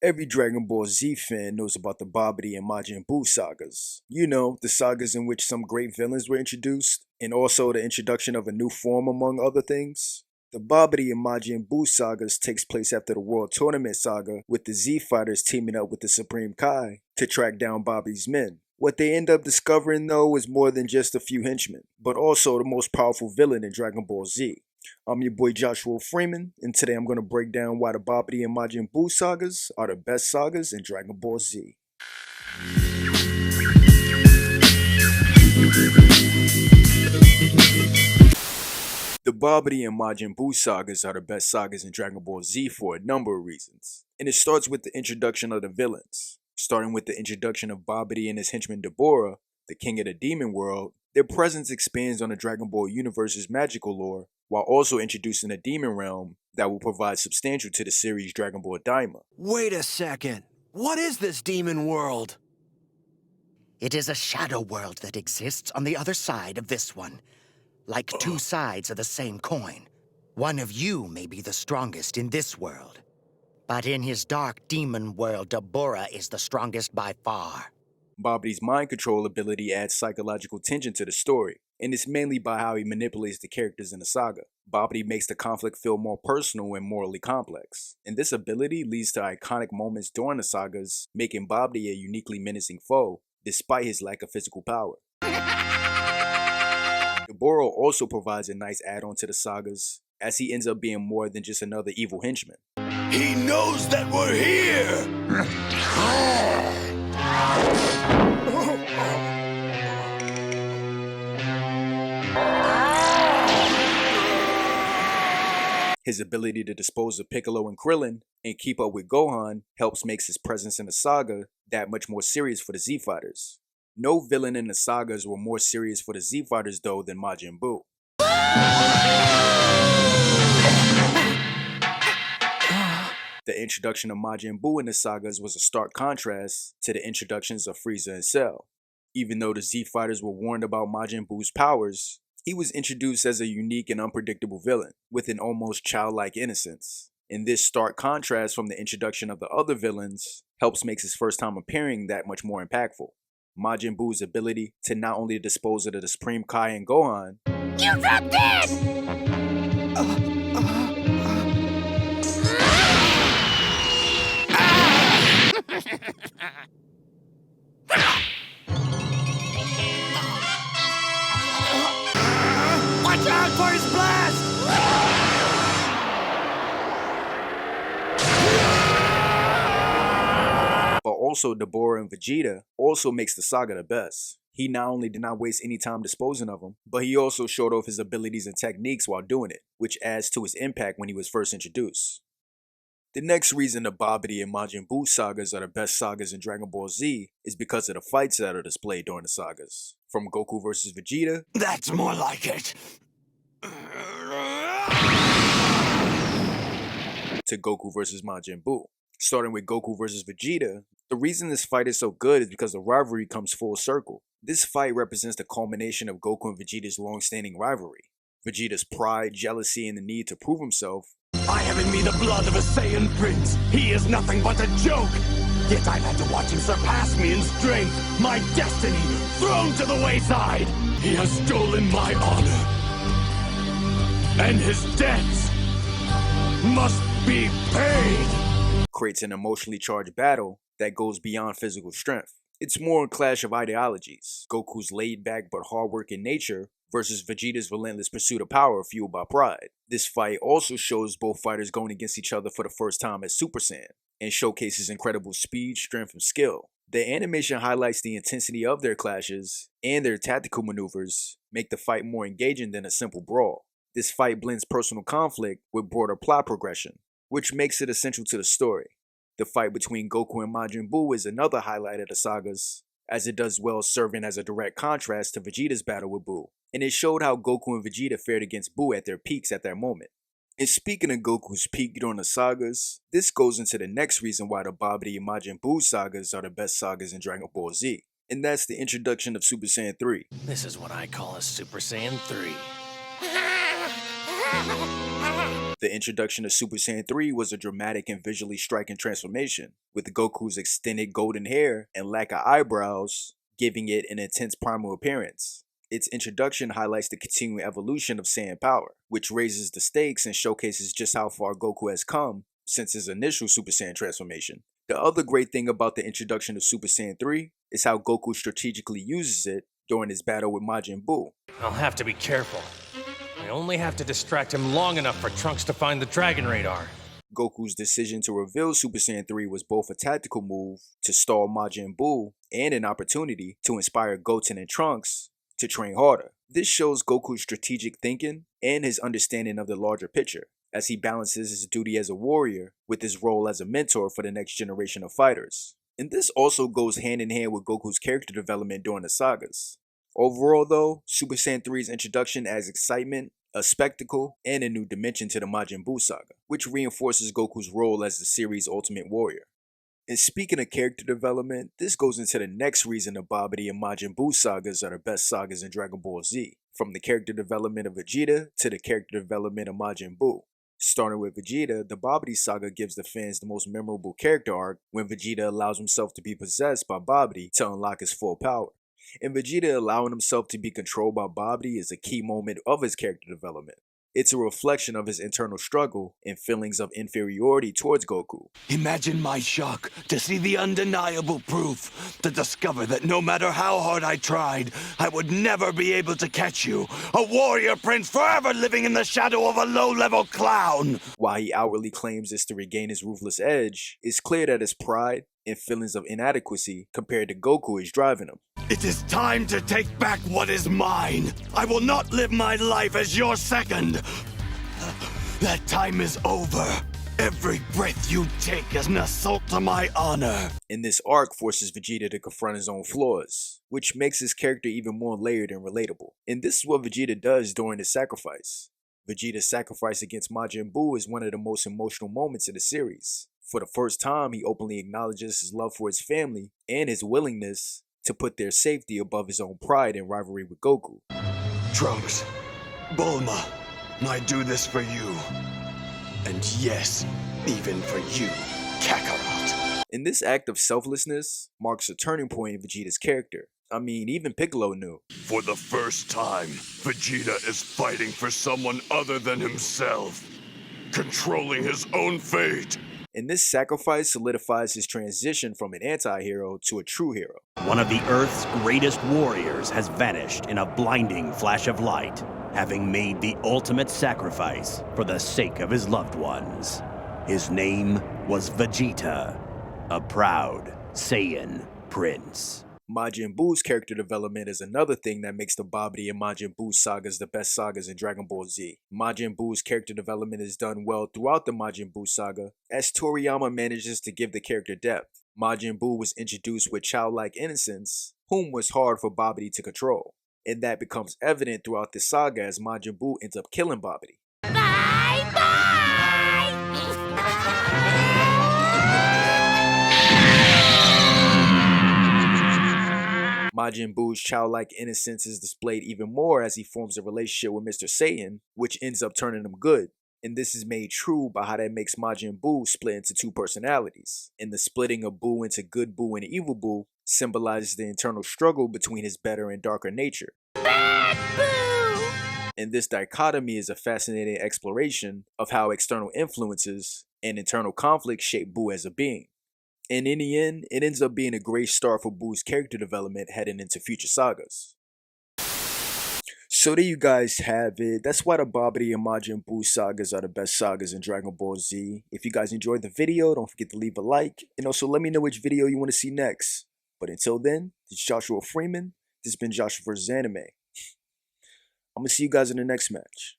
Every Dragon Ball Z fan knows about the Babidi and Majin Buu sagas. You know, the sagas in which some great villains were introduced, and also the introduction of a new form among other things. The Babidi and Majin Buu sagas takes place after the World Tournament saga, with the Z fighters teaming up with the Supreme Kai to track down Babidi's men. What they end up discovering though is more than just a few henchmen, but also the most powerful villain in Dragon Ball Z. I'm your boy Joshua Freeman, and today I'm going to break down why the Babidi and Majin Buu sagas are the best sagas in Dragon Ball Z. The Babidi and Majin Buu sagas are the best sagas in Dragon Ball Z for a number of reasons, and it starts with the introduction of the villains. Starting with the introduction of Babidi and his henchman Dabura, the king of the demon world, their presence expands on the Dragon Ball universe's magical lore, while also introducing a demon realm that will provide substantial to the series Dragon Ball Daima. Wait a second. What is this demon world? It is a shadow world that exists on the other side of this one. Like two sides of the same coin. One of you may be the strongest in this world. But in his dark demon world, Dabura is the strongest by far. Babidi's mind control ability adds psychological tension to the story, and it's mainly by how he manipulates the characters in the saga. Babidi makes the conflict feel more personal and morally complex, and this ability leads to iconic moments during the sagas, making Babidi a uniquely menacing foe, despite his lack of physical power. Dabura also provides a nice add-on to the sagas, as he ends up being more than just another evil henchman. He knows that we're here! His ability to dispose of Piccolo and Krillin and keep up with Gohan helps make his presence in the saga that much more serious for the Z Fighters. No villain in the sagas were more serious for the Z Fighters though than Majin Buu. The introduction of Majin Buu in the sagas was a stark contrast to the introductions of Frieza and Cell. Even though the Z Fighters were warned about Majin Buu's powers, he was introduced as a unique and unpredictable villain, with an almost childlike innocence. And this stark contrast from the introduction of the other villains helps make his first time appearing that much more impactful. Majin Buu's ability to not only dispose of the Supreme Kai and Gohan, You dropped this! Watch out for his blast! but also Dabura and Vegeta also makes the saga the best. He not only did not waste any time disposing of them, but he also showed off his abilities and techniques while doing it, which adds to his impact when he was first introduced. The next reason the Babidi and Majin Buu sagas are the best sagas in Dragon Ball Z is because of the fights that are displayed during the sagas. From Goku vs Vegeta, That's more like it. to Goku vs Majin Buu. Starting with Goku vs Vegeta, the reason this fight is so good is because the rivalry comes full circle. This fight represents the culmination of Goku and Vegeta's long-standing rivalry. Vegeta's pride, jealousy, and the need to prove himself, I have in me the blood of a Saiyan prince. He is nothing but a joke. Yet I've had to watch him surpass me in strength. My destiny thrown to the wayside. He has stolen my honor. And his debts must be paid. creates an emotionally charged battle that goes beyond physical strength. It's more a clash of ideologies, Goku's laid-back but hard-working nature versus Vegeta's relentless pursuit of power fueled by pride. This fight also shows both fighters going against each other for the first time as Super Saiyan, and showcases incredible speed, strength, and skill. The animation highlights the intensity of their clashes, and their tactical maneuvers make the fight more engaging than a simple brawl. This fight blends personal conflict with broader plot progression, which makes it essential to the story. The fight between Goku and Majin Buu is another highlight of the sagas, as it does well serving as a direct contrast to Vegeta's battle with Buu, and it showed how Goku and Vegeta fared against Buu at their peaks at that moment. And speaking of Goku's peak during the sagas, this goes into the next reason why the Babidi and Majin Buu sagas are the best sagas in Dragon Ball Z, and that's the introduction of Super Saiyan 3. This is what I call a Super Saiyan 3. The introduction of Super Saiyan 3 was a dramatic and visually striking transformation, with Goku's extended golden hair and lack of eyebrows giving it an intense primal appearance. Its introduction highlights the continuing evolution of Saiyan power, which raises the stakes and showcases just how far Goku has come since his initial Super Saiyan transformation. The other great thing about the introduction of Super Saiyan 3 is how Goku strategically uses it during his battle with Majin Buu. I'll have to be careful. I only have to distract him long enough for Trunks to find the Dragon Radar. Goku's decision to reveal Super Saiyan 3 was both a tactical move to stall Majin Buu and an opportunity to inspire Goten and Trunks to train harder. This shows Goku's strategic thinking and his understanding of the larger picture, as he balances his duty as a warrior with his role as a mentor for the next generation of fighters. And this also goes hand in hand with Goku's character development during the sagas. Overall though, Super Saiyan 3's introduction adds excitement, a spectacle, and a new dimension to the Majin Buu saga, which reinforces Goku's role as the series' ultimate warrior. And speaking of character development, this goes into the next reason the Babidi and Majin Buu sagas are the best sagas in Dragon Ball Z, from the character development of Vegeta to the character development of Majin Buu. Starting with Vegeta, the Babidi saga gives the fans the most memorable character arc when Vegeta allows himself to be possessed by Babidi to unlock his full power. And Vegeta allowing himself to be controlled by Babidi is a key moment of his character development. It's a reflection of his internal struggle and feelings of inferiority towards Goku. Imagine my shock to see the undeniable proof, to discover that no matter how hard I tried, I would never be able to catch you, a warrior prince forever living in the shadow of a low-level clown. While he outwardly claims this to regain his ruthless edge, it's clear that his pride and feelings of inadequacy compared to Goku is driving him. It is time to take back what is mine. I will not live my life as your second. That time is over. Every breath you take is an assault to my honor. And this arc forces Vegeta to confront his own flaws, which makes his character even more layered and relatable. And this is what Vegeta does during his sacrifice. Vegeta's sacrifice against Majin Buu is one of the most emotional moments in the series. For the first time, he openly acknowledges his love for his family and his willingness to put their safety above his own pride and rivalry with Goku. Trunks, Bulma, I do this for you. And yes, even for you, Kakarot. And this act of selflessness marks a turning point in Vegeta's character. I mean, even Piccolo knew. For the first time, Vegeta is fighting for someone other than himself, controlling his own fate. And this sacrifice solidifies his transition from an anti-hero to a true hero. One of the Earth's greatest warriors has vanished in a blinding flash of light, having made the ultimate sacrifice for the sake of his loved ones. His name was Vegeta, a proud Saiyan prince. Majin Buu's character development is another thing that makes the Babidi and Majin Buu sagas the best sagas in Dragon Ball Z. Majin Buu's character development is done well throughout the Majin Buu saga, as Toriyama manages to give the character depth. Majin Buu was introduced with childlike innocence, whom was hard for Babidi to control. And that becomes evident throughout the saga as Majin Buu ends up killing Babidi. Majin Buu's childlike innocence is displayed even more as he forms a relationship with Mr. Satan, which ends up turning him good. And this is made true by how that makes Majin Buu split into two personalities. And the splitting of Buu into good Buu and evil Buu symbolizes the internal struggle between his better and darker nature. Bad Buu! And this dichotomy is a fascinating exploration of how external influences and internal conflicts shape Buu as a being. And in the end, it ends up being a great start for Buu's character development heading into future sagas. So there you guys have it. That's why the Babidi and Majin Buu sagas are the best sagas in Dragon Ball Z. If you guys enjoyed the video, don't forget to leave a like. And also let me know which video you want to see next. But until then, this is Joshua Freeman. This has been Joshua vs. Anime. I'm going to see you guys in the next match.